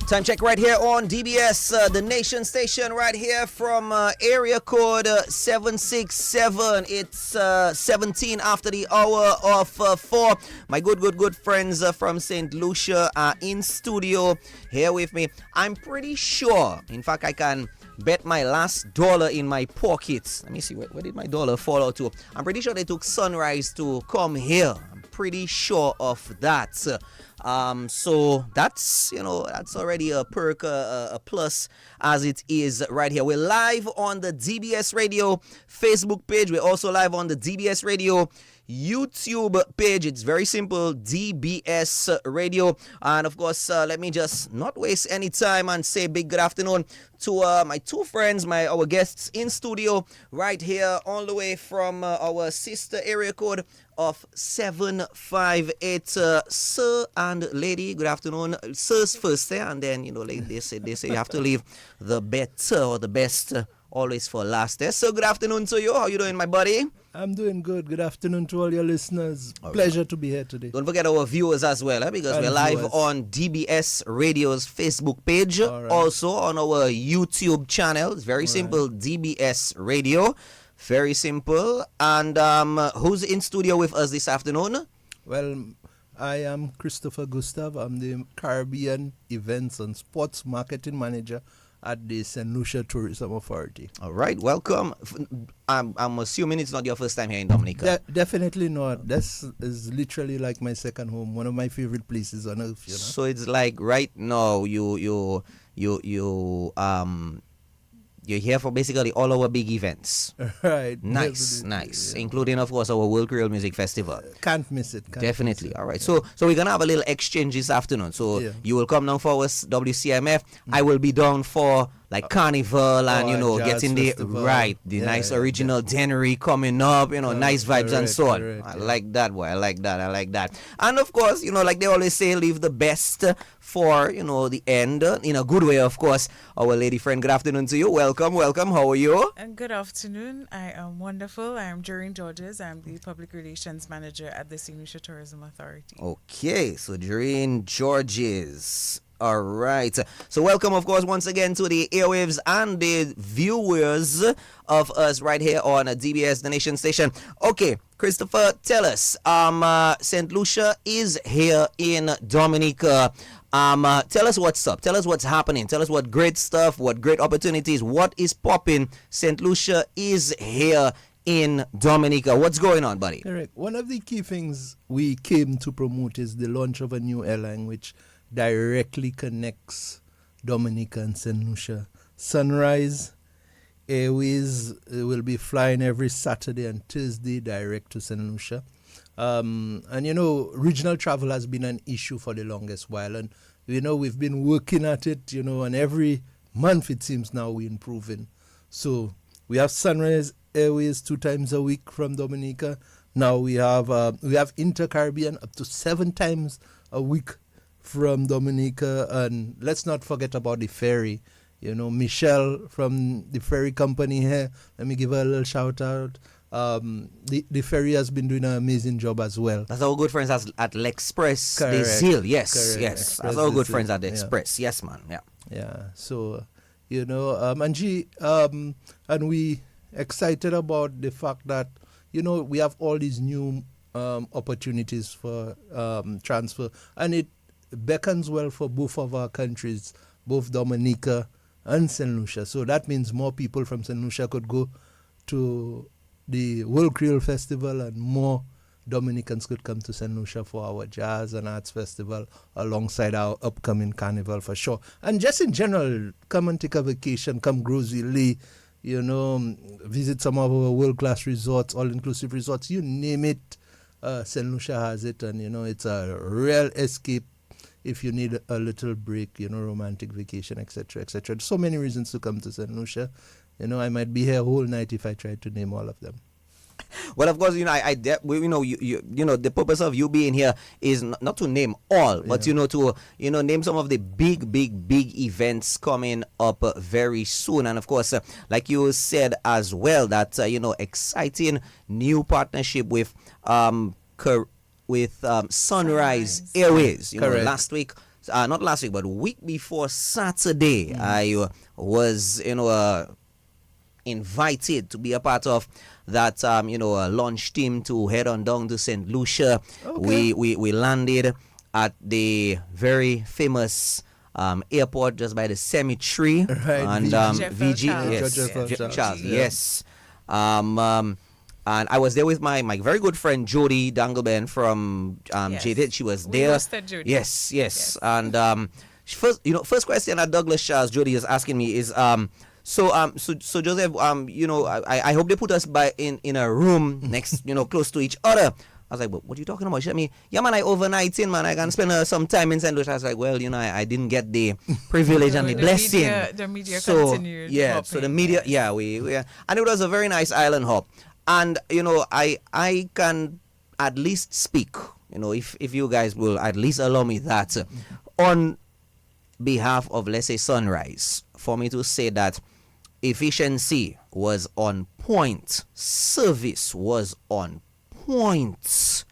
Time check right here on DBS, the nation station right here from area code 767. It's 17 after the hour of 4. My good friends from St. Lucia are in studio here with me. I'm pretty sure, in fact, I can bet my last dollar in my pockets. Let me see, where did my dollar fall out to? I'm pretty sure they took Sunrise to come here. I'm pretty sure of that. So that's, that's already a perk, a plus as it is right here. We're live on the DBS Radio Facebook page. We're also live on the DBS Radio YouTube page. It's very simple, DBS Radio. And of course, let me just not waste any time and say big good afternoon to my two friends, our guests in studio right here all the way from our sister area code of 758. Sir and lady, good afternoon. Sir's first, and then, like they say you have to leave the better or the best always for last. So good afternoon to you. How you doing, my buddy? I'm doing good. Good afternoon to all your listeners. Pleasure to be here today. Don't forget our viewers as well, because we're live on DBS Radio's Facebook page, also on our YouTube channel. It's very simple, DBS Radio. Very simple. And who's in studio with us this afternoon? Well, I am Christopher Gustav. I'm the Caribbean Events and Sports Marketing Manager at the St. Lucia Tourism Authority. All right, welcome. I'm assuming it's not your first time here in Dominica. Definitely not. This is literally like my second home, one of my favorite places on earth. So it's like right now you're here for basically all our big events. Right. Nice. Yeah. Including, of course, our World Creole Music Festival. Can't miss it. Definitely. All right. Yeah. So we're going to have a little exchange this afternoon. So you will come down for our WCMF. I will be down for Carnival and, getting festival. The nice original Dennery coming up, nice vibes and so on. I like that, boy. I like that. And, of course, like they always say, leave the best for, the end, in a good way, of course. Our lady friend, good afternoon to you. Welcome. How are you? And good afternoon. I am wonderful. I am Doreen Georges. I'm the Public Relations Manager at the St. Lucia Tourism Authority. Okay, so Doreen Georges. All right. So welcome, of course, once again to the airwaves and the viewers of us right here on DBS, the nation station. Okay, Christopher, tell us. St. Lucia is here in Dominica. Tell us what's up. Tell us what's happening. Tell us what great stuff, what great opportunities, what is popping. St. Lucia is here in Dominica. What's going on, buddy? Correct. One of the key things we came to promote is the launch of a new airline which directly connects Dominica and St. Lucia. Sunrise Airways will be flying every Saturday and Thursday direct to St. Lucia. And regional travel has been an issue for the longest while. And, we've been working at it, and every month it seems now we're improving. So we have Sunrise Airways 2 times a week from Dominica. Now we have Inter-Caribbean up to 7 times a week from Dominica. And let's not forget about the ferry. Michelle from the ferry company here, let me give her a little shout out. The ferry has been doing an amazing job as well. That's our good friends at L'Express des Îles. Yes. That's our good friends at the Express. Yes, man. Yeah. So, Angie, and we excited about the fact that, we have all these new opportunities for transfer, and it beckons well for both of our countries, both Dominica and St. Lucia. So that means more people from St. Lucia could go to the World Creole Festival, and more Dominicans could come to St. Lucia for our Jazz and Arts Festival alongside our upcoming Carnival for sure. And just in general, come and take a vacation, come Grosville, visit some of our world-class resorts, all-inclusive resorts, you name it, St. Lucia has it, and, it's a real escape if you need a little break, romantic vacation, etc., etc. So many reasons to come to St. Lucia. I might be here a whole night if I tried to name all of them. Well, of course, the purpose of you being here is not to name all, but to name some of the big events coming up very soon. And of course, like you said as well, that exciting new partnership with Sunrise Airways. Last week not last week, but week before Saturday, I was, invited to be a part of that, launch team to head on down to St. Lucia. Okay. We landed at the very famous airport just by the cemetery. Right, And VG. yes, Jefferson Charles, yeah. yes. And I was there with my very good friend Jody Dangleben from Yes. JD. She was We there. hosted Jody. Yes. And first question that Douglas Charles Jody is asking me is so Joseph, I hope they put us in a room next, close to each other. I was like, what are you talking about? She said me, yeah, man, I overnighting, man. I can spend some time in St. Louis. I was like, well, I didn't get the privilege and the blessing. The media So, continued. yeah, so the hopping, media, yes. we and it was a very nice island hop. And, I can at least speak, if you guys will at least allow me that, on behalf of, let's say, Sunrise, for me to say that efficiency was on point, service was on point.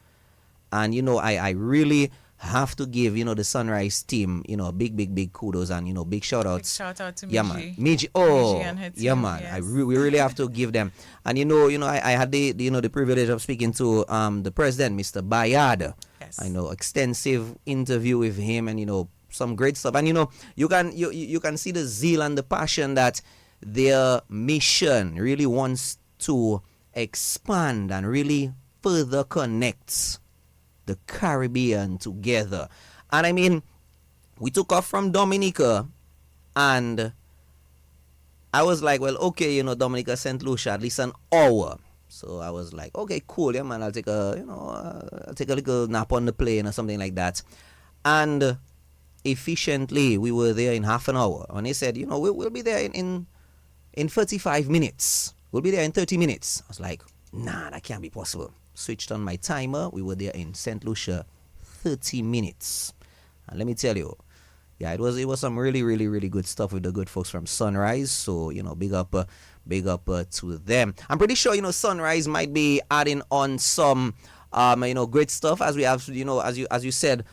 And, I really have to give, the Sunrise team, big kudos and, big shout outs. Shout out to Miji. Yeah, man. Miji. Oh, and her yeah, team, man. yes. We really have to give them. And, I had the privilege of speaking to the president, Mr. Bayard. Yes. I know, extensive interview with him and, some great stuff. And, you can see the zeal and the passion that their mission really wants to expand and really further connect the Caribbean together. And I mean, we took off from Dominica, and I was like, well, okay, Dominica, St. Lucia, at least an hour. So I was like, okay, cool, yeah, man, I'll take a little nap on the plane or something like that. And efficiently, we were there in half an hour. And they said, we'll be there in 35 minutes. We'll be there in 30 minutes. I was like, nah, that can't be possible. Switched on my timer. We were there in St. Lucia 30 minutes. And let me tell you, yeah, it was some really, really, really good stuff with the good folks from Sunrise. So, big up to them. I'm pretty sure, Sunrise might be adding on some, great stuff as we have, as you said,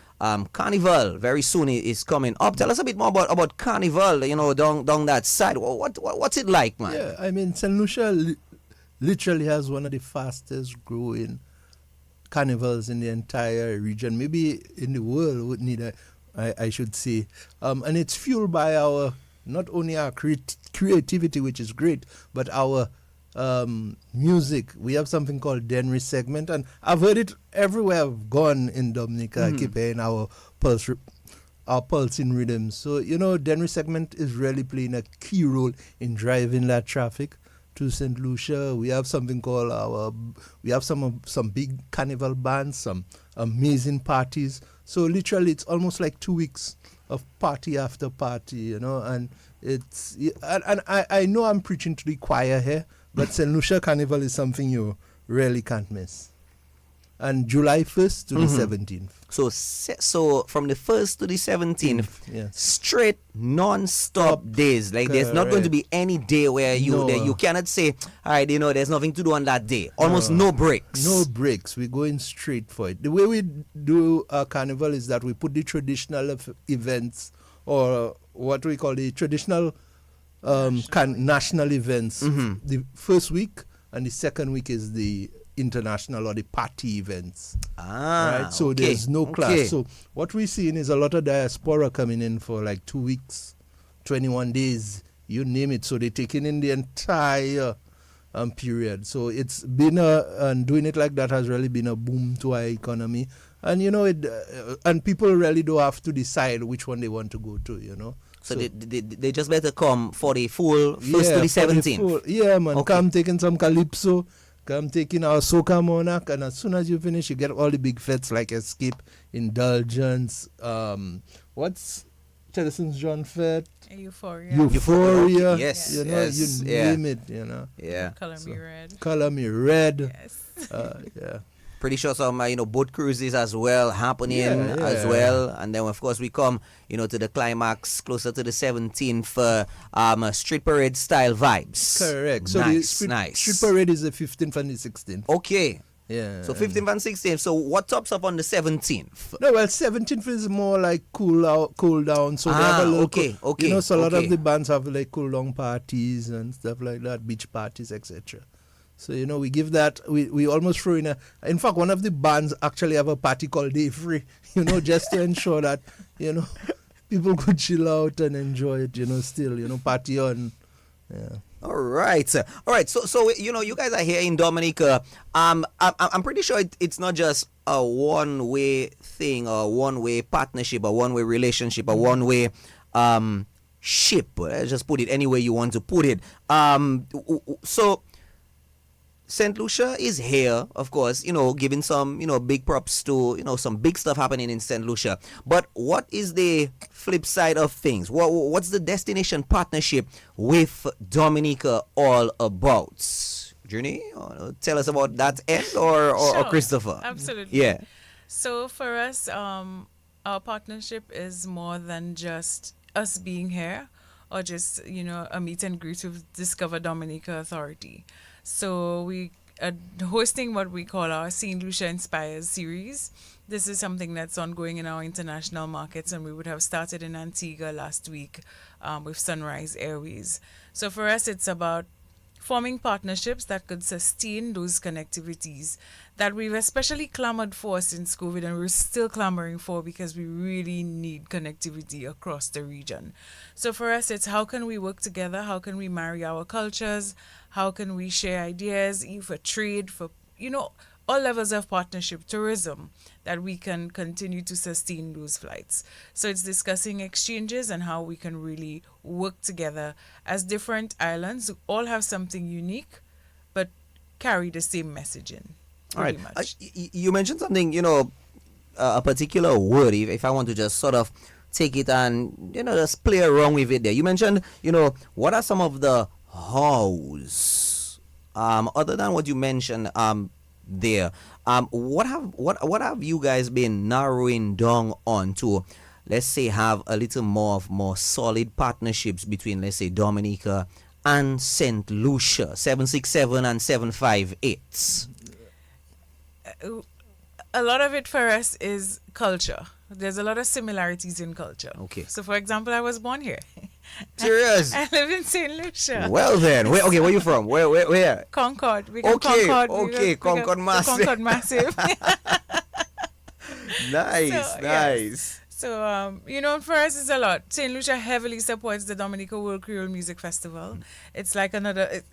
Carnival very soon is coming up. Tell us a bit more about Carnival, down that side. What's it like, man? Yeah, I mean, St. Lucia literally has one of the fastest growing carnivals in the entire region, maybe in the world, I should say. And it's fueled by not only our creativity, which is great, but our music. We have something called Denry segment, and I've heard it everywhere I've gone in Dominica, keeping our pulsing rhythms. So, Denry segment is really playing a key role in driving that traffic to St. Lucia. We have something called we have some big carnival bands, some amazing parties. So literally it's almost like 2 weeks of party after party, and it's, and I know I'm preaching to the choir here, but St. Lucia Carnival is something you really can't miss. And July 1st to the 17th. So from the 1st to the 17th, yes. straight non-stop days. Like there's not going to be any day where you cannot say, all right, there's nothing to do on that day. Almost no breaks. No breaks. We're going straight for it. The way we do our carnival is that we put the traditional events, or what we call the traditional national events, the first week, and the second week is the international or the party events. Right? So there's no class. So what we're seeing is a lot of diaspora coming in for like 2 weeks, 21 days, you name it. So they're taking in the entire period. So it's been and doing it like that has really been a boom to our economy. And and people really do have to decide which one they want to go to, So they just better come for the full 1st to the 17th. Yeah, man. Come taking some calypso. Come taking our Soca Monarch, and as soon as you finish, you get all the big fets like Escape, Indulgence, what's Tedderson's John Fet? Euphoria. Yes. You name it, Yeah. Color Me Red. Yes. Yeah. Pretty sure some boat cruises as well happening as well, and then of course we come to the climax closer to the 17th for street parade style vibes. Correct. So nice, the street parade is the 15th and the 16th. Okay. Yeah. So 15th and 16th. So what tops up on the 17th? No, well, 17th is more like cool down. So they have a little okay. You know, so a lot okay. of the bands have like cool down parties and stuff like that, beach parties, etc. So, you know, we give that, we almost throw in in fact, one of the bands actually have a party called Day Free, you know, just to ensure that, you know, people could chill out and enjoy it, you know, still, you know, party on. Yeah. All right. So you know, you guys are here in Dominica. I'm pretty sure it's not just a one-way thing or one-way partnership or one-way relationship or one-way ship. Let's just put it any way you want to put it. So St. Lucia is here, of course, you know, giving some, you know, big props to, you know, some big stuff happening in St. Lucia. But what is the flip side of things? What's the destination partnership with Dominica all about? Journey, tell us about that end or Sure, Christopher? absolutely. Yeah. So for us, our partnership is more than just us being here or just, you know, a meet and greet with Discover Dominica Authority. So we are hosting what we call our St. Lucia Inspires series. This is something that's ongoing in our international markets, and we would have started in Antigua last week with Sunrise Airways. So for us, it's about forming partnerships that could sustain those connectivities that we've especially clamored for since COVID, and we're still clamoring for because we really need connectivity across the region. So for us, it's how can we work together? How can we marry our cultures? How can we share ideas, for trade, for, you know, all levels of partnership, tourism, that we can continue to sustain those flights. So it's discussing exchanges and how we can really work together as different islands who all have something unique, but carry the same messaging. All right. Much. You mentioned something, you know, a particular word, if I want to just sort of take it and, you know, just play around with it there. You mentioned, you know, what are some of the hows, other than what you mentioned there, what have you guys been narrowing down on to, let's say, have a little more solid partnerships between, let's say, Dominica and St. Lucia, 767 and 758? A lot of it for us is culture. There's a lot of similarities in culture. Okay. So, for example, I was born here. Serious? I live in St. Lucia. Well then, where are you from? Where? Concord. We Okay, Concord. okay, Concord Massive. Concord Massive. Nice, So, nice. So, you know, for us, it's a lot. St. Lucia heavily supports the Dominica World Creole Music Festival. It's like another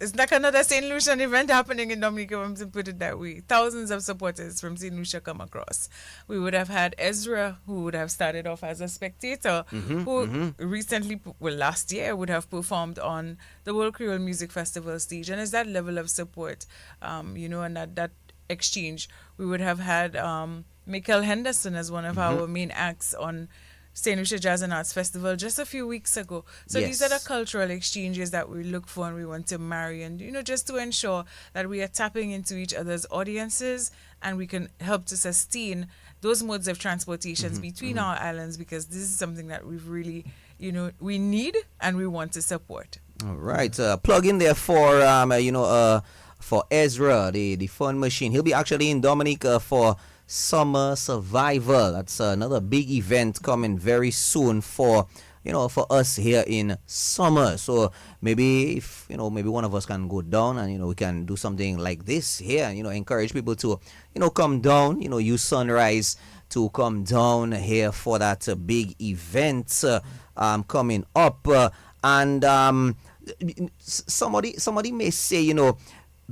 St. Lucian event happening in Dominica, I'm to put it that way. Thousands of supporters from St. Lucia come across. We would have had Ezra, who would have started off as a spectator, who recently, last year, would have performed on the World Creole Music Festival stage. And it's that level of support, you know, and that exchange. We would have had Michael Henderson as one of our main acts on St. Lucia Jazz and Arts Festival just a few weeks ago. So these are the cultural exchanges that we look for and we want to marry, and, you know, just to ensure that we are tapping into each other's audiences and we can help to sustain those modes of transportations between our islands, because this is something that we've really, you know, we need and we want to support. All right. Plug in there for, for Ezra, the fun machine. He'll be actually in Dominica for Summer Survival. That's another big event coming very soon for, you know, for us here in summer. So maybe if, you know, maybe one of us can go down and, you know, we can do something like this here and, you know, encourage people to, you know, come down, you know, use Sunrise to come down here for that big event coming up. And somebody may say, you know,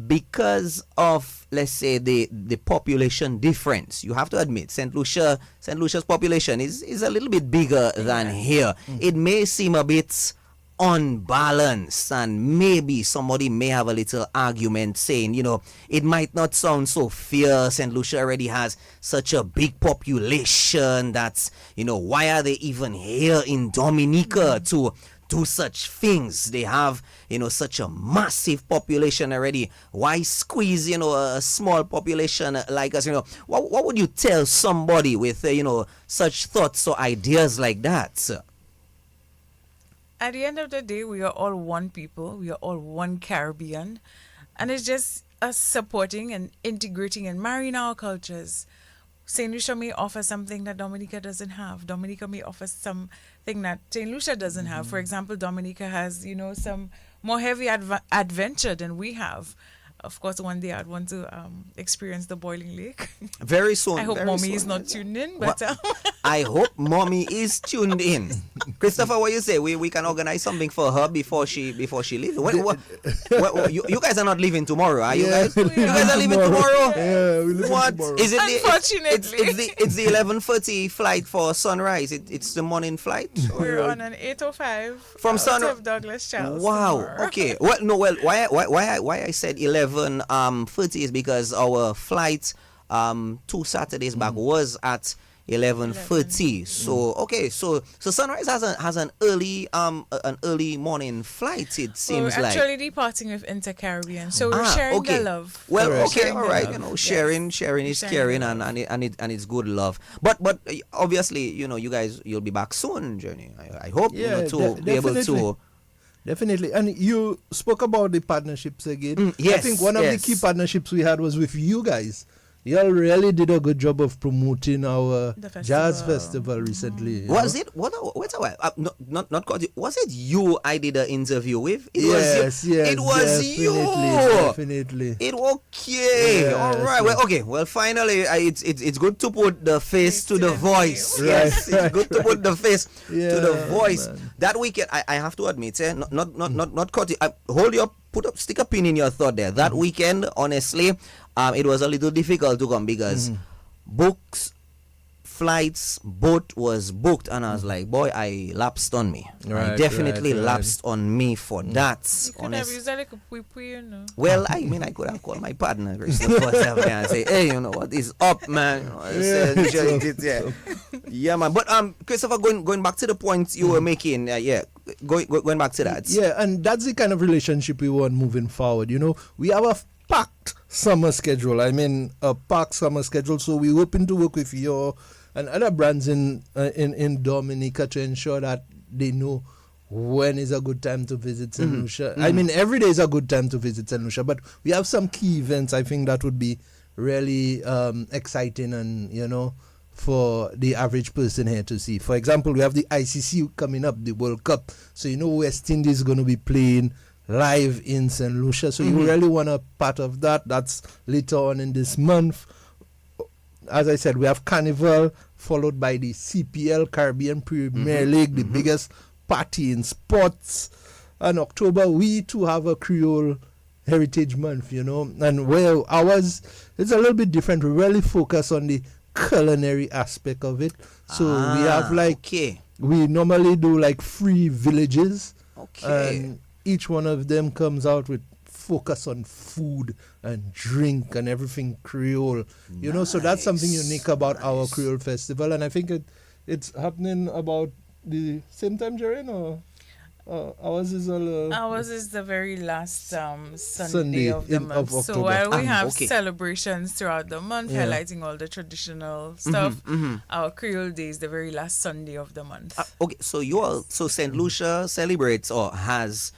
because of, let's say, the population difference, you have to admit St. Lucia's population is a little bit bigger than here. It may seem a bit unbalanced, and maybe somebody may have a little argument saying, you know, it might not sound so fair. St. Lucia already has such a big population. That's, you know, why are they even here in Dominica to do such things? They have, you know, such a massive population already. Why squeeze, you know, a small population like us? You know, what would you tell somebody with, you know, such thoughts or ideas like that, sir? At the end of the day, we are all one people. We are all one Caribbean. And it's just us supporting and integrating and marrying our cultures. St. Lucia may offer something that Dominica doesn't have. Dominica may offer something that St. Lucia doesn't have. For example, Dominica has, some more heavy adventure than we have. Of course, one day I'd want to experience the boiling lake. Very soon. I hope very mommy soon. is not tuned in, but I hope mommy is tuned in. Christopher, what you say? We can organize something for her before she leaves. You guys are not leaving tomorrow, are you guys? You guys are leaving tomorrow? Yeah, we leave What tomorrow. is it? Unfortunately. It's the 11:30 flight for sunrise. It's the morning flight. We're on an 8:05 From out of Douglas Charles. Wow. tomorrow. Okay. Why I said 11:30 is because our flight 2 Saturdays back was at 11:30. So okay, so Sunrise has an early morning flight. It seems we're like. actually departing with Inter-Caribbean, so we're sharing okay. the love. Well, Correct. okay, Sharing all the right. love. Sharing is Sharing caring, the love. and it's good love. But obviously, you guys, you'll be back soon, Journey. I hope Yeah, to be able to. Definitely. And you spoke about the partnerships again. Yes, I think one of the yes. key partnerships we had was with you guys. Y'all really did a good job of promoting our The jazz festival. festival recently. you Was know? it what's a while? Not caught it. Was it you I did an interview with? It was you. Yes, It was you. Definitely. It okay. Yeah, All right. so- Well, okay. Well, finally, it's good to put the face to the voice. Right. Yes, it's good to put the face to the Yeah, voice. man. That weekend, I have to admit, not cut it. Stick a pin in your thought there. That weekend, honestly, it was a little difficult to come because books, flights, boat was booked, and I was like, boy, I lapsed on me. I Right, definitely right. lapsed on me for that. You could have honest. used that like a pui, Well, I mean, I could have called my partner, Christopher, and say, hey, you know what is up, man? You know, I said, yeah, man. But Christopher, going back to the point you were making, going back to that. Yeah, and that's the kind of relationship we want moving forward. We have a packed summer schedule. I mean, a packed summer schedule. So we're hoping to work with you and other brands in Dominica to ensure that they know when is a good time to visit St. Lucia. I mean, every day is a good time to visit St. Lucia, but we have some key events I think that would be really exciting and, for the average person here to see. For example, we have the ICC coming up, the World Cup. So, West Indies is going to be playing live in St. Lucia. So you really want a part of that. That's later on in this month. As I said, we have Carnival, followed by the CPL, Caribbean Premier League, the biggest party in sports. And October, we too have a Creole Heritage Month, And well, ours is a little bit different. We really focus on the culinary aspect of it. So we have we normally do like 3 villages. Okay. And each one of them comes out with focus on food and drink and everything Creole. So that's something unique about our Creole festival. And I think it's happening about the same time, Jaren, or ours is all... Ours is the very last Sunday Sunday of the of month. So October. while we have okay. celebrations throughout the month, Yeah. highlighting all the traditional stuff, our Creole Day is the very last Sunday of the month. Okay, so St. Lucia celebrates or has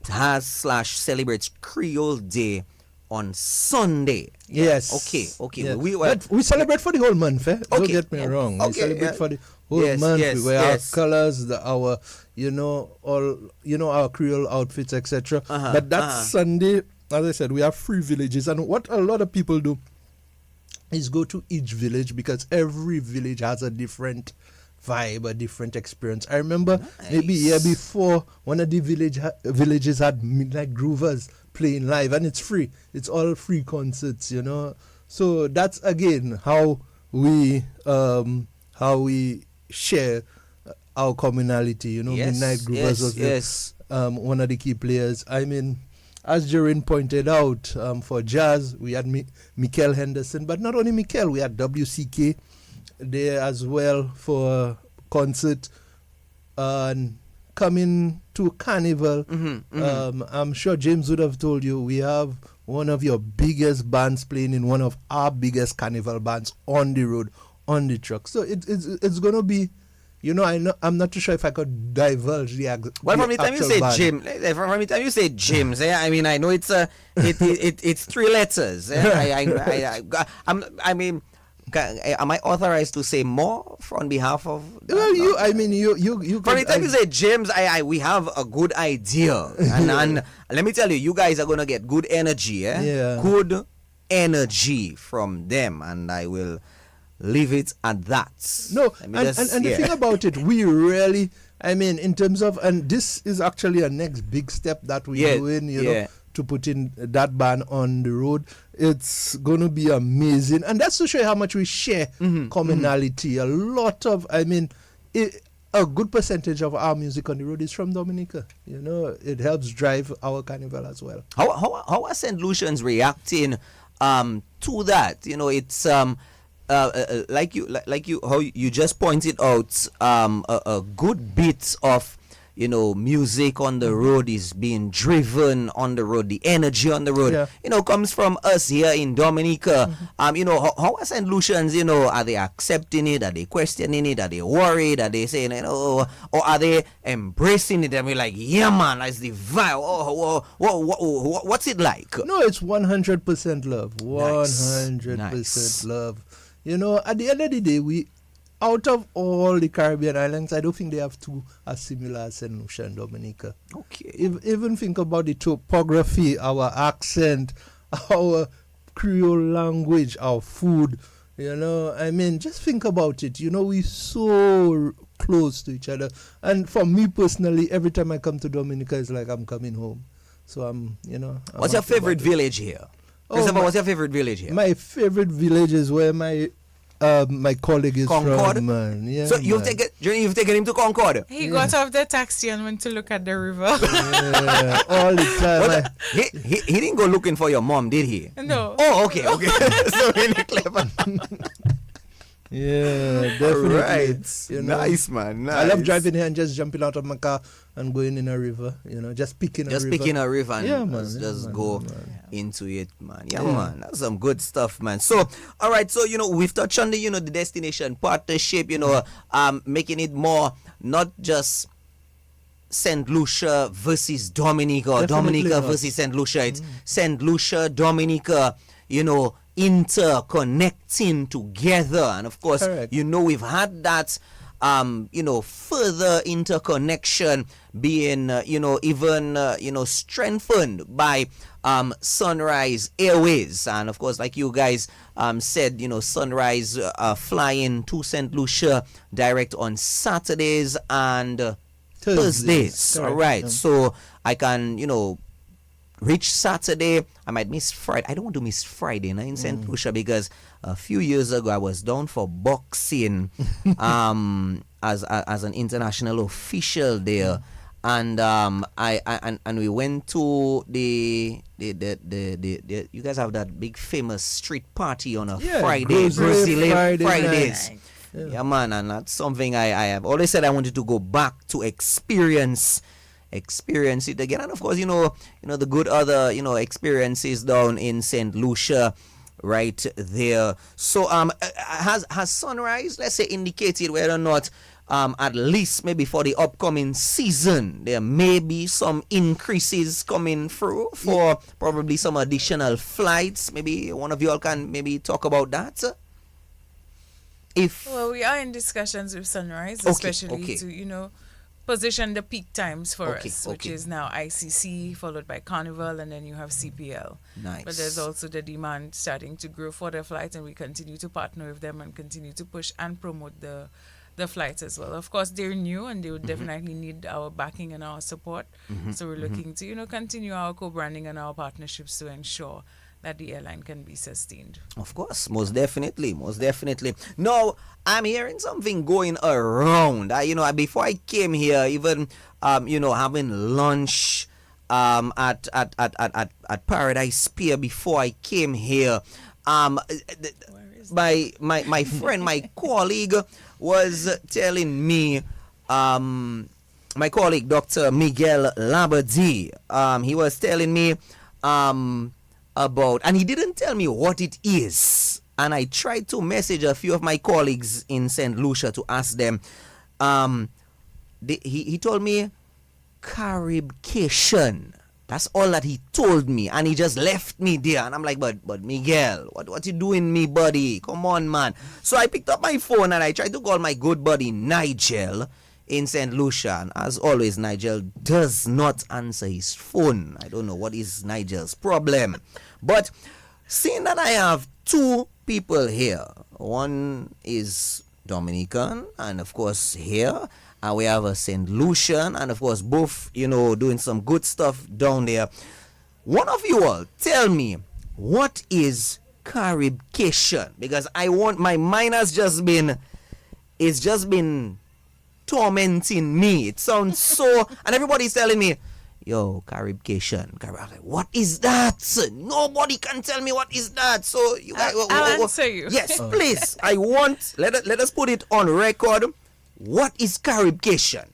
celebrates Creole Day on Sunday. Yes. Okay. Yeah. We But we celebrate for the whole month, Don't Okay. get me wrong. We Okay, celebrate yeah. for the whole Yes, month. yes, We wear yes. our colors, our our Creole outfits, etc. But that Sunday, as I said, we have 3 villages, and what a lot of people do is go to each village because every village has a different vibe, a different experience. I remember maybe a year before, one of the villages had Midnight Groovers playing live, and it's free. It's all free concerts, So that's again how we share our communality. Yes, Midnight Groovers was yes. one of the key players. I mean, as Jaren pointed out, for jazz, we had Mikel Henderson, but not only Mikel, we had WCK there as well for a concert. And coming to Carnival, I'm sure James would have told you, we have one of your biggest bands playing in one of our biggest Carnival bands on the road, on the truck. So it's going to be I'm not too sure if I could divulge the Well, the from the time you actual say band. gym, from the time you say gyms, I mean, I know it's it's 3 letters. I mean, am I authorized to say more on behalf of? Well, you From the time you say gyms, we have a good idea, and let me tell you, you guys are gonna get good energy, Yeah. Good energy from them, and I will leave it at that. No, Let me and just- the yeah. thing about it, we really, I mean, in terms of, and this is actually a next big step that we're Yeah, doing, you yeah. know, to put in that band on the road. It's going to be amazing. And that's to show you how much we share commonality. A lot of, I mean, a good percentage of our music on the road is from Dominica. You know, it helps drive our carnival as well. How are St. Lucians reacting to that? You know, it's like you how you just pointed out, a good bit of, you know, music on the road is being driven on the road. The energy on the road, Yeah. you know, comes from us here in Dominica. You know, how are St. Lucians, you know, are they accepting it? Are they questioning it? Are they worried? Are they saying, you know, or are they embracing it and be like, yeah, man, that's the vibe? What's it like? No, it's 100% love. Nice. 100% Nice. love. You know, at the end of the day, out of all the Caribbean islands, I don't think they have two as similar as St. Lucia and Dominica. Okay. Even think about the topography, our accent, our Creole language, our food. You know, I mean, just think about it. You know, we're so close to each other. And for me personally, every time I come to Dominica, it's like I'm coming home. So I'm What's your happy favorite about it. village here? Oh, Christopher, what's your favorite village here? My favorite village is where my colleague is Concord? from, man. Yeah, So you've man. you've taken him to Concord. He got off the taxi and went to look at the river. Yeah, all the time. Well, he didn't go looking for your mom, did he? No. Oh, okay. So really clever. Yeah, definitely. Right. You know, Nice, man. Nice. I love driving here and just jumping out of my car and going in a river. You know, just picking Just a river. picking a river and Yeah, man, just man, go man. into it, man. Yeah, Yeah. man. That's some good stuff, man. So, all right. So, you know, we've touched on the destination partnership, making it more not just St. Lucia versus Dominica or Definitely Dominica not. versus St. Lucia. It's St. Lucia, Dominica, interconnecting together. And of course, Correct. we've had that further interconnection being even strengthened by Sunrise Airways. And of course, like you guys said, Sunrise flying to St. Lucia direct on Saturdays and Thursdays. Correct. All right. Yeah. So I can reach Saturday. I might miss Friday. I don't want to miss Friday in St. Lucia because a few years ago I was down for boxing as an international official there. And and we went to the you guys have that big famous street party on a Yeah, Friday, Grizzly Fridays. night. Yeah, man, and that's something I have always said I wanted to go back to experience it again. And of course, the good other experiences down in St. Lucia right there. So has Sunrise, let's say, indicated whether or not at least maybe for the upcoming season there may be some increases coming through for probably some additional flights? Maybe one of you all can maybe talk about that. Well, we are in discussions with Sunrise, Okay, especially okay. to, position the peak times for Okay, us, which okay. is now ICC, followed by Carnival, and then you have CPL. Nice. But there's also the demand starting to grow for the flights, and we continue to partner with them and continue to push and promote the flights as well. Of course, they're new and they would definitely need our backing and our support. So we're looking to, continue our co-branding and our partnerships to ensure that the airline can be sustained. Of course, most definitely. No, I'm hearing something going around. Before I came here, even having lunch at Paradise Pier before I came here, my friend, my colleague was telling me, my colleague Dr. Miguel Labadie, he was telling me about, and he didn't tell me what it is, and I tried to message a few of my colleagues in St. Lucia to ask them He told me CARIBCATION. That's all that he told me, and he just left me there. And I'm like, but Miguel, what you doing, me buddy? Come on, man. So I picked up my phone and I tried to call my good buddy Nigel in St. Lucia. And as always, Nigel does not answer his phone. I don't know what is Nigel's problem. But seeing that I have two people here, one is Dominican, and of course here, and we have a St. Lucian, and of course both, doing some good stuff down there. One of you all tell me, what is CARIBCATION? Because my mind has just been tormenting me. It sounds so, and everybody's telling me, yo, CARIBCATION. I'm like, what is that? Nobody can tell me what is that. So you guys, I'll answer you. Yes, please. Let us put it on record. What is CARIBCATION?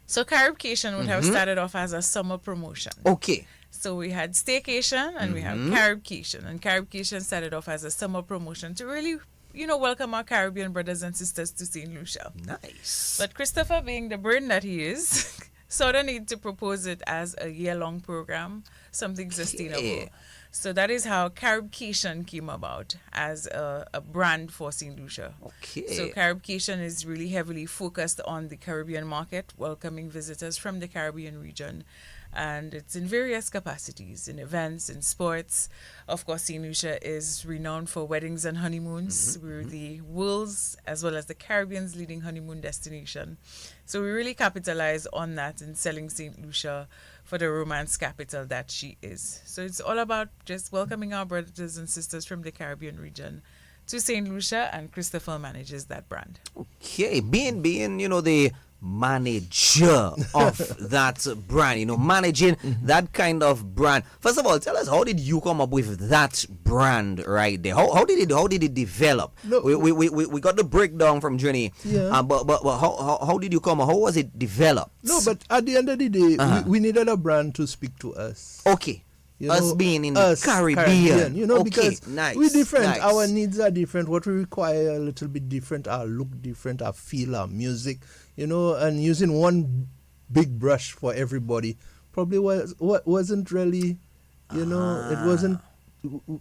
So CARIBCATION would have started off as a summer promotion. Okay. So we had Staycation and we have CARIBCATION. And CARIBCATION started off as a summer promotion to really, welcome our Caribbean brothers and sisters to St. Lucia. Nice. But Christopher, being the brain that he is, sort of need to propose it as a year-long program, something sustainable. So that is how CARIBCATION came about as a brand for St. Lucia. Okay. So CARIBCATION is really heavily focused on the Caribbean market, welcoming visitors from the Caribbean region. And it's in various capacities, in events, in sports. Of course, St. Lucia is renowned for weddings and honeymoons. We're the world's, as well as the Caribbean's leading honeymoon destination. So we really capitalize on that in selling St. Lucia for the romance capital that she is. So it's all about just welcoming our brothers and sisters from the Caribbean region to St. Lucia, and Christopher manages that brand. Okay, being the manager of that brand, managing that kind of brand. First of all, tell us, how did you come up with that brand right there? How did it develop? No, we got the breakdown from Johnny. Yeah. But how did you come up? How was it developed? No, but at the end of the day, we needed a brand to speak to us. Okay. Us being in the Caribbean. Because nice, we're different. nice. Our needs are different. What we require a little bit different. Our look different. Our feel, our music. And using one big brush for everybody probably wasn't really, it wasn't.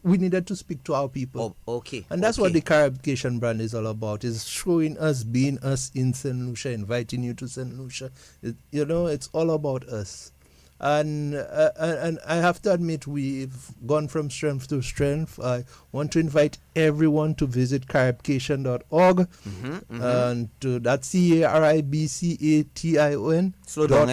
We needed to speak to our people. Oh, okay. And that's what the CARIBCATION brand is all about. Is showing us, being us in St. Lucia, inviting you to St. Lucia. It's all about us. And I have to admit, we've gone from strength to strength. I want to invite everyone to visit caribcation.org and that's CARIBCATION. Slow down,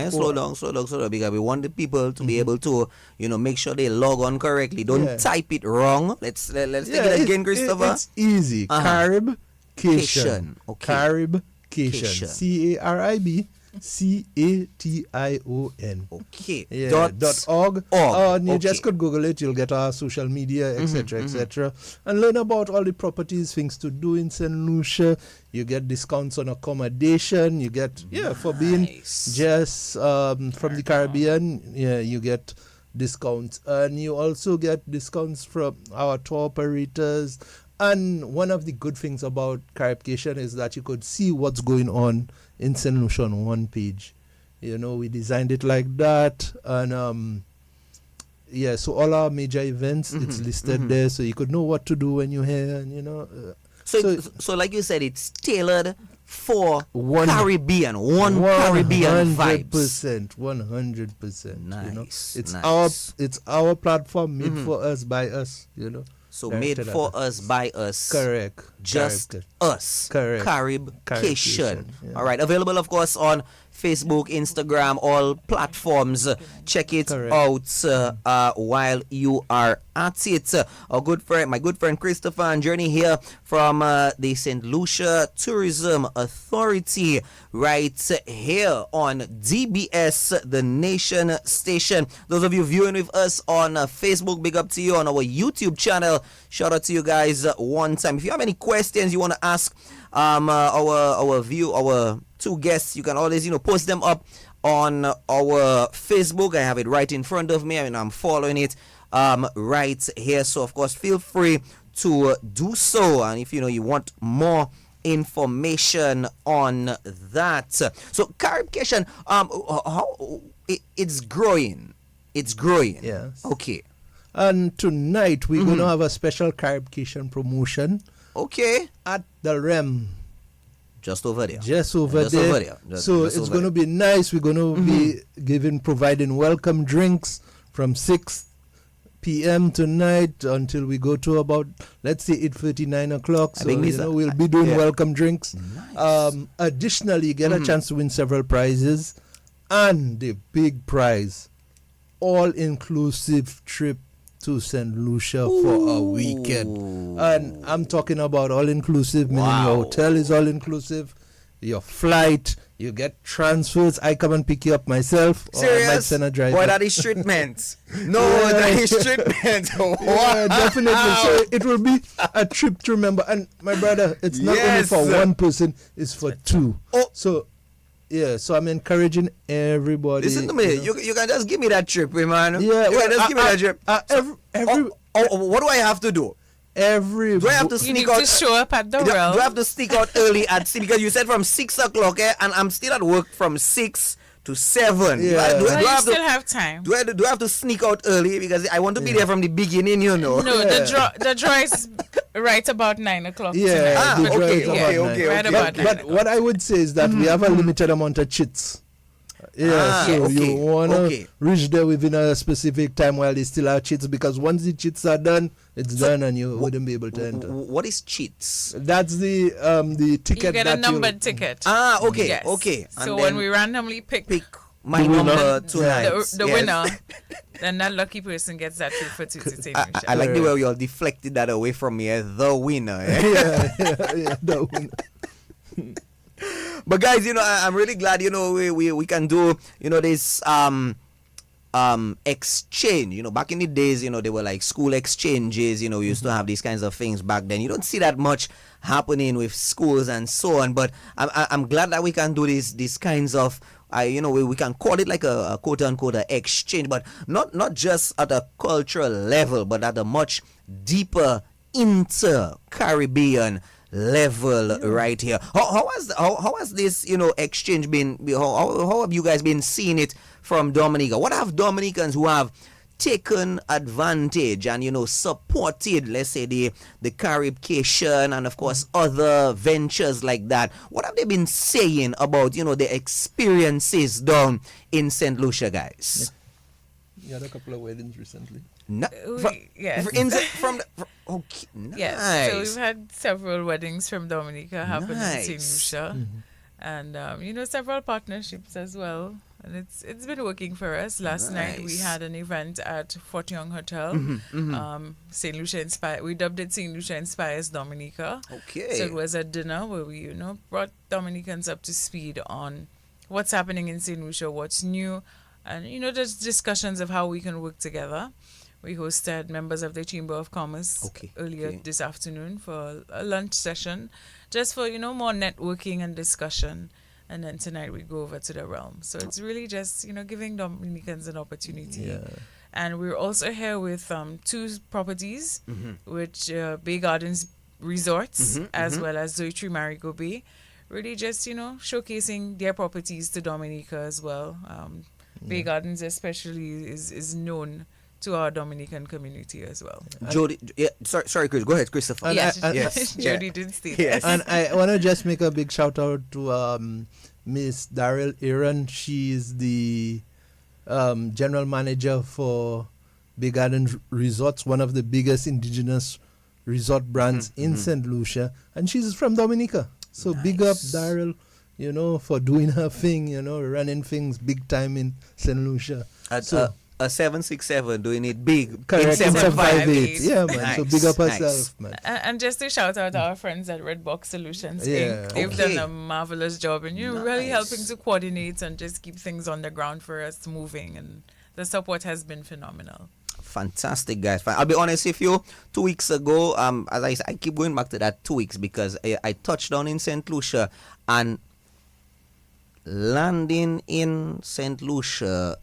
because we want the people to be able to, make sure they log on correctly. Don't type it wrong. Let's take it again, Christopher. It's easy. CARIBCATION. Okay. CARIBCATION. CATION. Okay. Yeah. .org. And you just could Google it. You'll get our social media, etc., etc., and learn about all the properties, things to do in St. Lucia. You get discounts on accommodation. You get for being just from the Caribbean. Yeah, you get discounts, and you also get discounts from our tour operators. And one of the good things about CARIBCATION is that you could see what's going on in St. Lucia on one page. We designed it like that. And so all our major events, it's listed there, so you could know what to do when you're here. And, so like you said, it's tailored for Caribbean, Caribbean vibes. 100%. Nice. It's our platform made for us, by us, So made for us, by us. Correct. Just us. Correct. CARIBCATION. Yeah. All right. Available, of course, on Facebook, Instagram, all platforms. Check it out while you are at it. My good friend Christopher and Journey here from the St. Lucia Tourism Authority, right here on DBS, the Nation Station. Those of you viewing with us on Facebook, big up to you. On our YouTube channel, shout out to you guys one time. If you have any questions you want to ask our two guests, you can always post them up on our Facebook. I have it right in front of me. I'm following it right here, so of course feel free to do so. And if you want more information on that. So CARIBCATION, it's growing. It's growing. Yes. Okay. And tonight we're going to have a special CARIBCATION promotion Okay. at the REM. Just over there. Just over Just there. over there. So Just it's over going to be nice. We're going to be providing welcome drinks from 6 p.m. tonight until we go to about, let's say, 8:30, 9 o'clock. So, we'll be doing welcome drinks. Nice. Additionally, you get a chance to win several prizes. And the big prize, all-inclusive trip to St. Lucia for a weekend. And I'm talking about all-inclusive, meaning your hotel is all-inclusive, your flight, you get transfers. I come and pick you up myself. Serious? Or I might send a driver. Boy, that is treatment. No, that is treatment. Yeah, definitely. So it will be a trip to remember. And my brother, it's not only for one person, it's for two. Oh. So, yeah, so I'm encouraging everybody. Listen to me. You can just give me that trip, man. Yeah, you can just give me that trip. What do I have to do? Do I have to You sneak need out? to show up at the Do realm. I have to sneak out early at 6? Because you said from 6 o'clock, and I'm still at work from 6 to 7. Yeah. Do I you have still to? have time. Do I have to sneak out early because I want to be there from the beginning? You know. No, the draw is right about 9 o'clock Yeah, tonight. the okay, drive is okay, about okay, nine. Right okay. about But 9 what I would say is that we have a limited amount of chits. Yeah, so you want to reach there within a specific time while they still have cheats, because once the cheats are done, it's done and you wouldn't be able to enter. What is cheats? That's the ticket. You get that a numbered ticket. Okay, Yes. okay. And So then when we randomly pick my The winner. number tonight, the yes. winner, then that lucky person gets that trip for St. I Lucia. like the way you all deflected that away from me. The winner. Eh? yeah, that one. But guys, I'm really glad, we can do, this exchange. Back in the days, they were like school exchanges. We used to have these kinds of things back then. You don't see that much happening with schools and so on. But I'm glad that we can do these kinds of, we can call it like a quote unquote a exchange, but not just at a cultural level, but at a much deeper inter-Caribbean level right here. How has this exchange been? How have you guys been seeing it from Dominica? What have Dominicans who have taken advantage and supported, let's say, the CARIBCATION and of course other ventures like that, what have they been saying about the experiences down in St. Lucia, guys? You had a couple of weddings recently. Yes. Okay, nice. Yes, so we've had several weddings from Dominica happen in St. Nice. Lucia, and several partnerships as well. And it's been working for us. Last night we had an event at Fort Young Hotel. St. Lucia Inspire. We dubbed it St. Lucia Inspires Dominica. Okay. So it was a dinner where we brought Dominicans up to speed on what's happening in St. Lucia, what's new, and there's discussions of how we can work together. We hosted members of the Chamber of Commerce earlier this afternoon for a lunch session, just for more networking and discussion. And then tonight we go over to the realm. So it's really just giving Dominicans an opportunity. Yeah. And we're also here with two properties, which Bay Gardens Resorts as well as Zoetry Marigo Bay, really just showcasing their properties to Dominica as well. Bay Gardens especially is known to our Dominican community as well. Jody, sorry, Chris. Go ahead, Christopher. Yes, Jody did state that. And I want to just make a big shout out to Miss Daryl Aaron. She is the general manager for Big Garden Resorts, one of the biggest indigenous resort brands in St. Lucia, and she's from Dominica. So big up Daryl, for doing her thing, running things big time in St. Lucia. A 767 doing it big. Correct. In 758. Yeah, man. Nice, So big up nice. herself, man. And just to shout out our friends at Red Box Solutions Yeah. Inc. They've Okay. done a marvelous job and really helping to coordinate and just keep things on the ground for us moving, and the support has been phenomenal. Fantastic, guys. I'll be honest with you. 2 weeks ago, as I said, I keep going back to that 2 weeks because I touched down in St. Lucia, and landing in St. Lucia,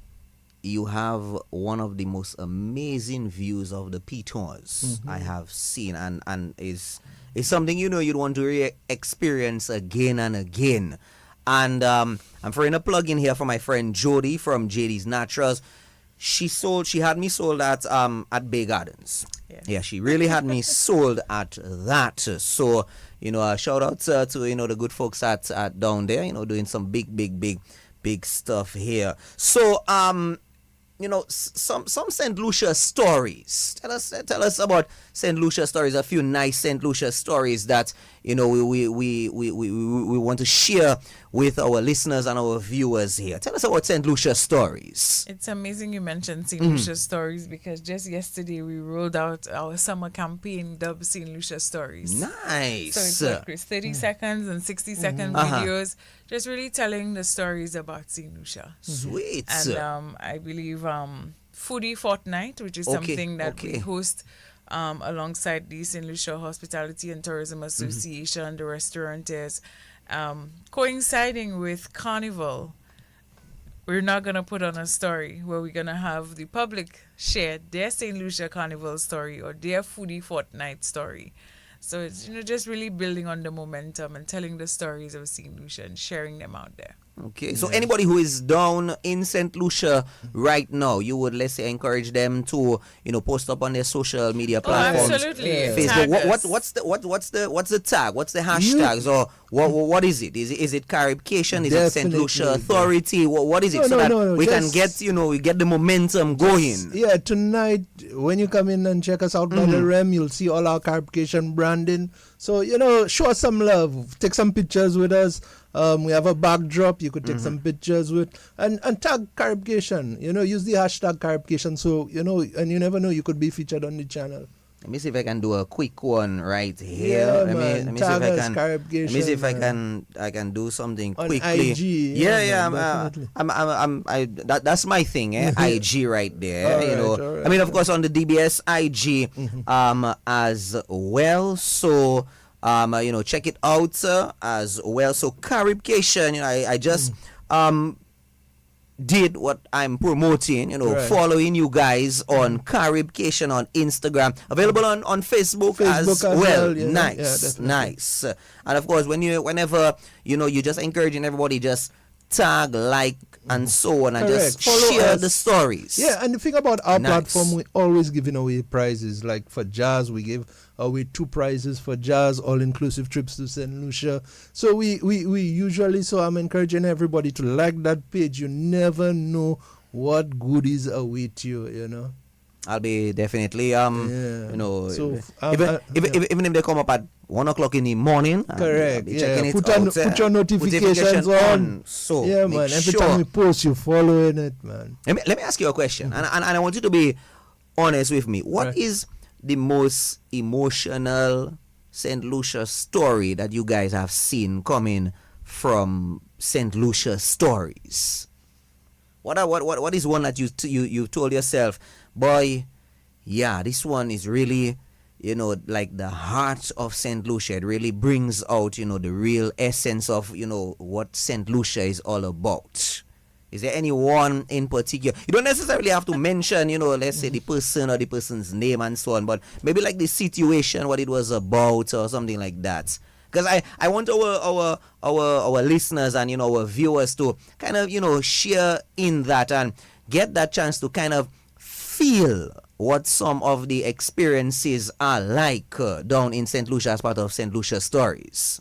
you have one of the most amazing views of the Pitons I have seen, and it's It's something you'd want to experience again and again. And I'm throwing a plug in here for my friend Jody from JD's Naturals. She had me sold at Bay Gardens. Yes. Yeah, she really had me sold at that. So, shout out to the good folks at down there, doing some big stuff here. So, some St. Lucia stories. Tell us about St. Lucia stories. A few nice St. Lucia stories that we want to share with our listeners and our viewers here. Tell us about St. Lucia stories. It's amazing you mentioned St. Lucia stories, because just yesterday we rolled out our summer campaign dubbed St. Lucia Stories. Nice. So it's like Chris, 30 seconds and 60-second videos, just really telling the stories about St. Lucia. Sweet. And I believe Foodie Fortnight, which is something that we host alongside the St. Lucia Hospitality and Tourism Association, the restaurateurs, coinciding with Carnival. We're not going to put on a story where we're going to have the public share their St. Lucia Carnival story or their Foodie Fortnight story. So it's just really building on the momentum and telling the stories of St. Lucia and sharing them out there. Okay, so anybody who is down in St. Lucia right now, you would, let's say, encourage them to, post up on their social media platforms. Absolutely. Facebook. What's the tag? What's the hashtags? Or what is it? Is it CARIBCATION? Is it St. Lucia Authority? What is it? We can get, we get the momentum going. Yeah, tonight when you come in and check us out by the REM, you'll see all our CARIBCATION branding. So, show us some love. Take some pictures with us. We have a backdrop you could take some pictures with. And tag CARIBCATION. Use the hashtag CARIBCATION. So, and you never know, you could be featured on the channel. Let me see if I can do a quick one right here. Yeah, let me see if I can. CARIBCATION, let me see if I can do something on quickly. IG. That's my thing, IG right there. All right. I mean, of course, on the DBS IG, as well. So, check it out as well. So, CARIBCATION. I just did what I'm promoting, following you guys on CARIBCATION on Instagram, available on Facebook as well. Nice. And of course, whenever you just encouraging everybody, just tag, like, and so on, and just share the stories. Yeah, and the thing about our platform, we always giving away prizes. Like for jazz, we give away 2 prizes for jazz, all-inclusive trips to St. Lucia. So we usually, so I'm encouraging everybody to like that page. You never know what goodies await you, I'll be definitely, So, even if they come up at 1 o'clock in the morning, correct. Be checking it put out, your notifications on. So yeah, man. Every time we post, you following it, man. Let me ask you a question, and I want you to be honest with me. What is the most emotional St. Lucia story that you guys have seen coming from St. Lucia stories? What is one that you told yourself, boy, yeah, this one is really, like the heart of St. Lucia. It really brings out, the real essence of, what St. Lucia is all about. Is there anyone in particular? You don't necessarily have to mention, let's say the person or the person's name and so on, but maybe like the situation, what it was about or something like that. Because I want our listeners and, our viewers to kind of, share in that and get that chance to kind of feel what some of the experiences are like down in St. Lucia as part of St. Lucia Stories.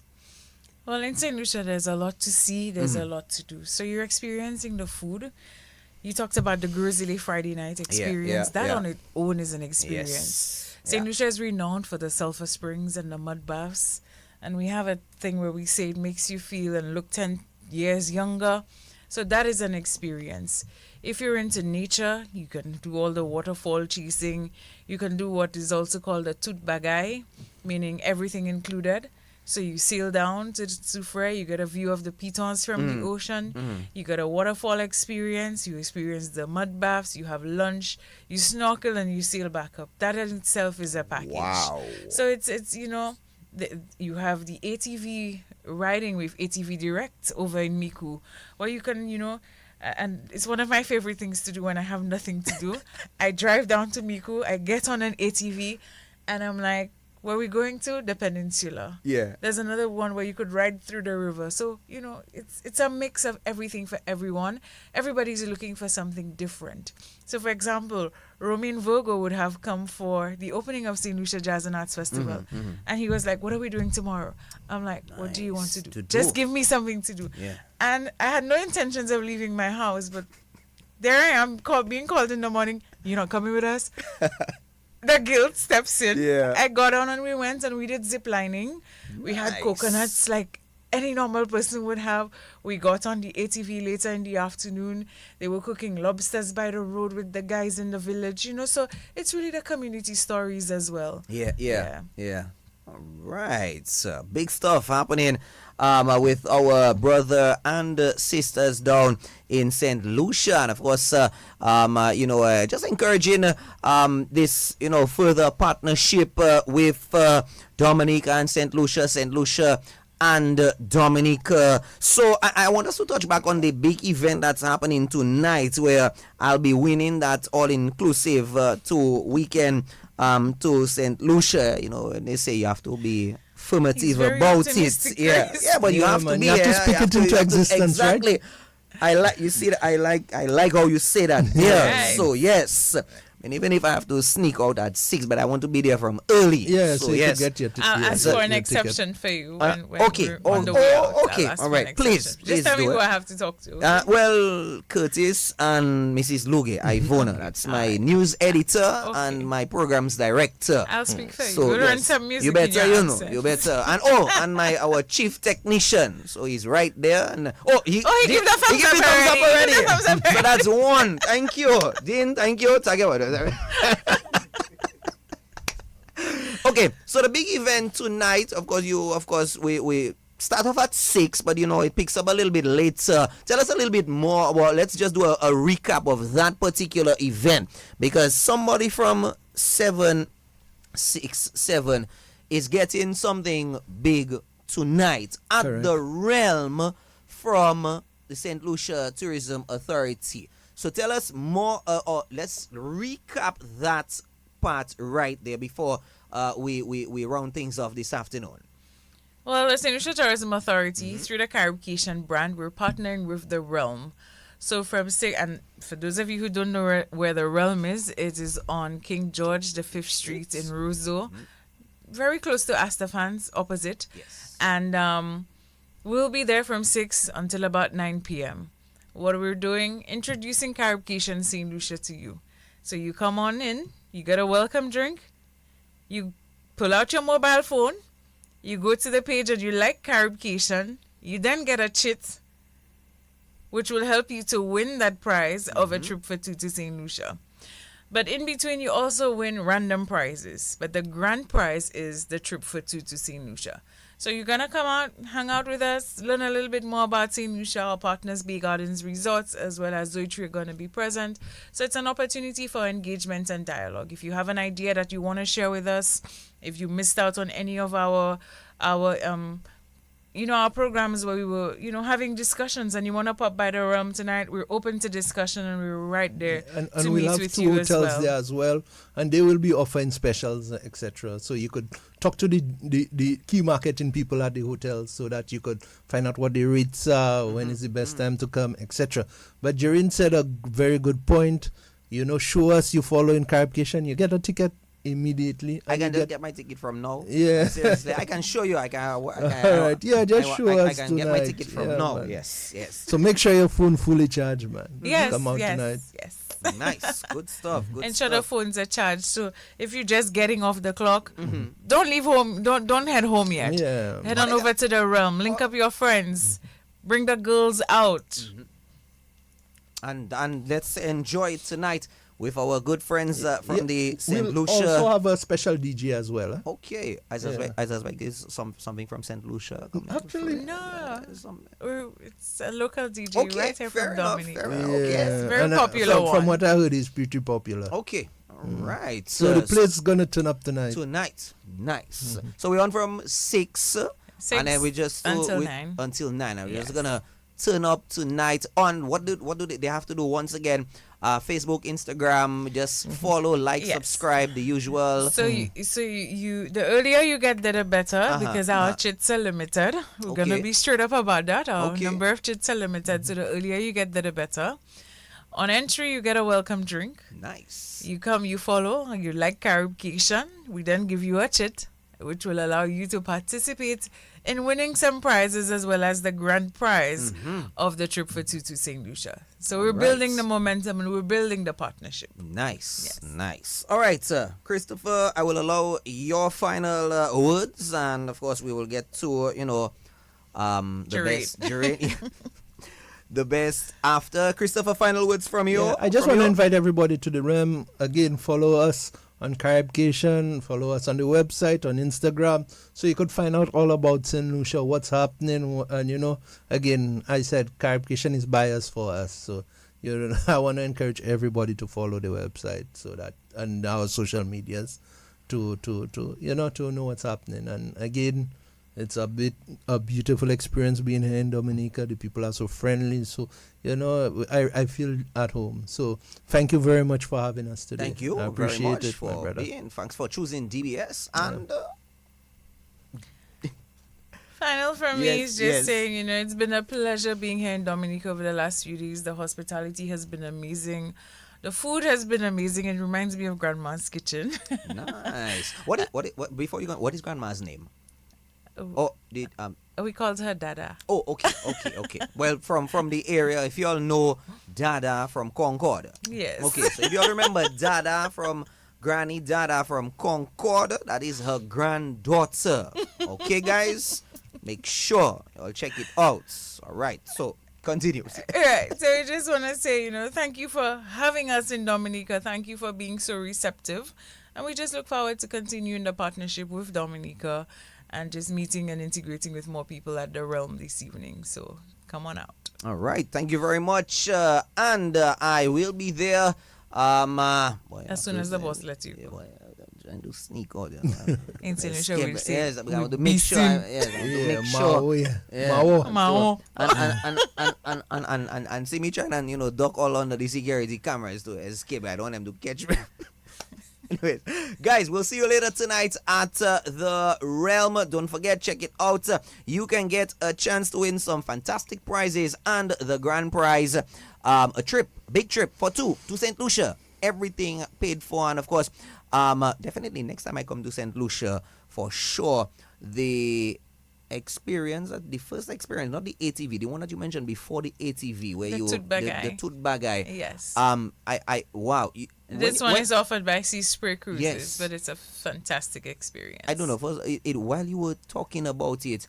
Well, in St. Lucia, there's a lot to see. There's a lot to do. So you're experiencing the food. You talked about the Grizzly Friday night experience. That on its own is an experience. Yes. St. Lucia is renowned for the sulfur springs and the mud baths. And we have a thing where we say it makes you feel and look 10 years younger. So that is an experience. If you're into nature, you can do all the waterfall chasing. You can do what is also called a tout bagay, meaning everything included. So you sail down to the Soufre, you get a view of the pitons from the ocean, you get a waterfall experience, you experience the mud baths, you have lunch, you snorkel and you sail back up. That in itself is a package. Wow. So it's you have the ATV riding with ATV Direct over in Miku, where you can, and it's one of my favorite things to do when I have nothing to do. I drive down to Miku, I get on an ATV, and I'm like, Where are we going to? The peninsula. Yeah. There's another one where you could ride through the river. So, it's a mix of everything for everyone. Everybody's looking for something different. So, for example, Romain Virgo would have come for the opening of St. Lucia Jazz and Arts Festival. And he was like, what are we doing tomorrow? I'm like, what do you want to do? Just give me something to do. Yeah. And I had no intentions of leaving my house, but there I am being called in the morning. You're not coming with us? The guilt steps in. Yeah. I got on and we went and we did zip lining. We had coconuts like any normal person would have. We got on the ATV later in the afternoon. They were cooking lobsters by the road with the guys in the village, So it's really the community stories as well. Yeah. All right. So big stuff happening with our brother and sisters down in St. Lucia. And of course, just encouraging this, further partnership with Dominica and St. Lucia and Dominica. So I want us to touch back on the big event that's happening tonight, where I'll be winning that all-inclusive 2 weekend to St. Lucia. They say you have to be affirmative about it. Yeah, but you have to be. You have to speak it into existence, exactly. Right? I like you see that. I like how you say that. Yeah. Right. So yes. And even if I have to sneak out at 6, but I want to be there from early. Yeah, so you yes. could get your I'll ask your for an ticket. exception for you when okay. we're on the way out. Okay. I'll ask All for an right. Please exception. Just tell me do who it. I have to talk to. Okay? Well, Curtis and Mrs. Luge, Ivona, that's my news editor and my programs director. I'll speak for you. So, We'll learn yes, some music you better, in your you accent. better. And our chief technician. So he's right there. And he give the thumbs up already. Give the thumbs up So that's one. Thank you, Dean. Thank you. Okay, so the big event tonight, of course, we start off at 6, but it picks up a little bit later. Tell us a little bit more about, let's just do a recap of that particular event, because somebody from 767 is getting something big tonight at Correct. the realm from the St. Lucia Tourism Authority. So tell us more, or let's recap that part right there before we round things off this afternoon. Well, the St. Lucia Tourism Authority, through the CARIBCATION brand, we're partnering with the Realm. So and for those of you who don't know where the Realm is, it is on King George, the 5th Street in Roseau, very close to Astafan's, opposite. Yes. And we'll be there from 6 until about 9 p.m. What we're doing, introducing CARIBCATION St. Lucia to you. So you come on in, you get a welcome drink, you pull out your mobile phone, you go to the page and you like CARIBCATION, you then get a chit, which will help you to win that prize of a trip for 2 to St. Lucia. But in between, you also win random prizes. But the grand prize is the trip for 2 to St. Lucia. So you're going to come out, hang out with us, learn a little bit more about St. Lucia, our partners, Bay Gardens Resorts, as well as Zoe are going to be present. So it's an opportunity for engagement and dialogue. If you have an idea that you want to share with us, if you missed out on any of our programs where we were, having discussions and you want to pop by the Realm tonight, we're open to discussion and we're right there and to we'll meet have with 2 you hotels as well. there as well, and they will be offering specials, etc. So you could talk to the key marketing people at the hotels so that you could find out what the rates are, when is the best time to come, etc. But Jerrin said a very good point. Show us you follow in CARIBCATION, you get a ticket immediately. I can just get my ticket from now. Yeah. Seriously, I can show you. I can. All right. Yeah, just show us I can tonight. get my ticket from now. Man. Yes. So make sure your phone fully charged, man. Yes, Come out tonight. yes. Nice. Good stuff. Good Ensure the stuff. phones are charged. So if you're just getting off the clock, don't leave home. Don't head home yet. Yeah. Head on over to the Realm. Link up your friends. Bring the girls out. And let's enjoy it tonight with our good friends from the St. We'll Lucia. also have a special DJ as well. Huh? Okay, I suspect there's something from St. Lucia. Actually, No, Some- it's a local DJ Okay, right here fair from enough, Dominica. fair enough. Okay. Yes, very and, popular from one. what I heard, it's pretty popular. Okay, all right. So the place is gonna turn up tonight. Tonight, nice. So we're on from 6, and then we just until 9. Until 9. I'm Yes. just gonna turn up tonight on what do they have to do once again? Facebook, Instagram. Just follow, like, Yes. subscribe, the usual. So you the earlier you get there, the better, because our chits are limited. We're gonna Okay. be straight up about that. Our Okay. number of chits are limited, so the earlier you get there, the better. On entry, you get a welcome drink. Nice. You come, you follow, and you like CARIBCATION. We then give you a chit, which will allow you to participate in winning some prizes as well as the grand prize of the trip for to St. Lucia. So we're Alright. building the momentum and we're building the partnership. Nice, Yes. nice. All right, sir. Christopher, I will allow your final words, and of course, we will get to, the Jurate. best. Jurate. The best after. Christopher, final words from you. Yeah, I just want to invite everybody to the realm. Again, follow us on CARIBCATION, follow us on the website, on Instagram, so you could find out all about St. Lucia, what's happening. And, again, I said CARIBCATION is biased for us. So, I want to encourage everybody to follow the website and our social medias to know what's happening. And again, it's a beautiful experience being here in Dominica. The people are so friendly. So, I feel at home. So, thank you very much for having us today. Thank you I very appreciate much it, my for brother. being. Thanks for choosing DBS. And Final from me Yes, is just yes. saying, it's been a pleasure being here in Dominica over the last few days. The hospitality has been amazing. The food has been amazing. It reminds me of Grandma's kitchen. nice. What before you go? What is Grandma's name? Oh, We called her Dada. Oh, okay. Well, from the area, if you all know Dada from Concord. Yes. Okay, so if you all remember Dada from Granny Dada from Concord, that is her granddaughter. Okay, guys? Make sure you'll check it out. All right, so continue. Right. So I just want to say, thank you for having us in Dominica. Thank you for being so receptive. And we just look forward to continuing the partnership with Dominica and just meeting and integrating with more people at the realm this evening. So come on out. All right, thank you very much. And I will be there. As soon as the boss lets you go. I'm trying to sneak out. In St. Lucia, we'll see. Yes, I want to We'll make be sure. seen. Yes, I want to Yeah, make sure. Mao, yeah. Yeah. Mao. Mao. And see me trying and duck all under the security cameras to escape. I don't want them to catch me. Anyways, guys, we'll see you later tonight at the Realm. Don't forget, check it out. You can get a chance to win some fantastic prizes and the grand prize, a trip, big trip for two to St. Lucia. Everything paid for, and of course, definitely next time I come to St. Lucia, for sure, the first experience, not the ATV, the one that you mentioned before the ATV, where The you Toot Bagay. the Toot Bagay. Yes. Wow. This one is offered by Sea Spray Cruises, Yes. but it's a fantastic experience. I don't know. First, while you were talking about it,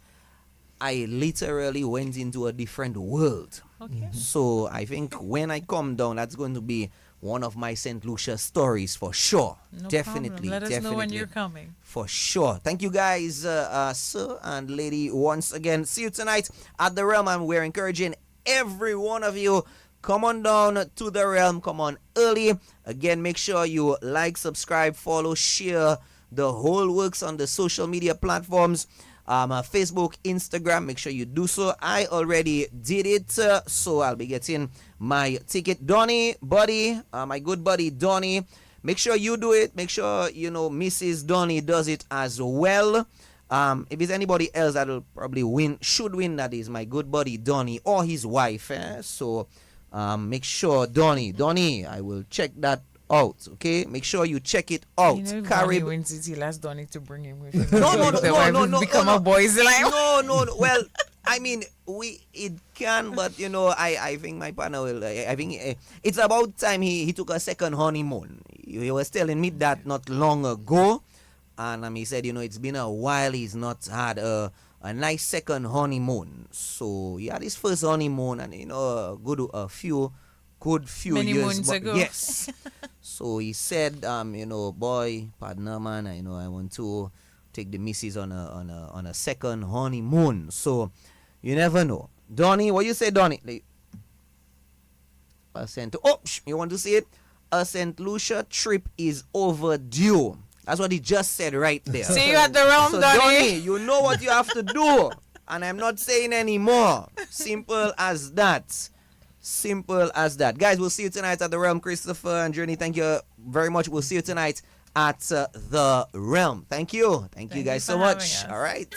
I literally went into a different world. Okay. So I think when I come down, that's going to be one of my St. Lucia stories for sure. No Definitely. problem. Let us definitely. know when you're coming. For sure. Thank you guys, sir and lady, once again. See you tonight at the Realm, and we're encouraging every one of you. Come on down to the Realm. Come on early. Again, make sure you like, subscribe, follow, share the whole works on the social media platforms. Facebook, Instagram, make sure you do so. I already did it, so I'll be getting my ticket. Donnie, buddy, my good buddy Donnie, make sure you do it. Make sure, Mrs. Donnie does it as well. If it's anybody else that'll probably should win, that is my good buddy Donnie or his wife. So make sure, Donnie, I will check that out, okay? Make sure you check it out. If Donnie wins it, he'll ask Donnie to bring him with him. No, Become a boys like no. Well, I mean, it can, but I think my partner will. I think it's about time he took a second honeymoon. He was telling me that not long ago, and he said, it's been a while he's not had a nice second honeymoon. So he had his first honeymoon, and a few many years moons ago. Yes. So he said, boy, partner, man, I want to take the missus on a second honeymoon. So you never know. Donnie, what you say, Donnie? You want to see it? A St. Lucia trip is overdue. That's what he just said right there. See you at the Realm, So Donnie. Donnie, you know what you have to do. And I'm not saying any more. Simple as that. Simple as that. Guys, we'll see you tonight at the Realm. Christopher and Journey, thank you very much. We'll see you tonight at the Realm. Thank you. Thank you Thank guys you so for having much. us. All right.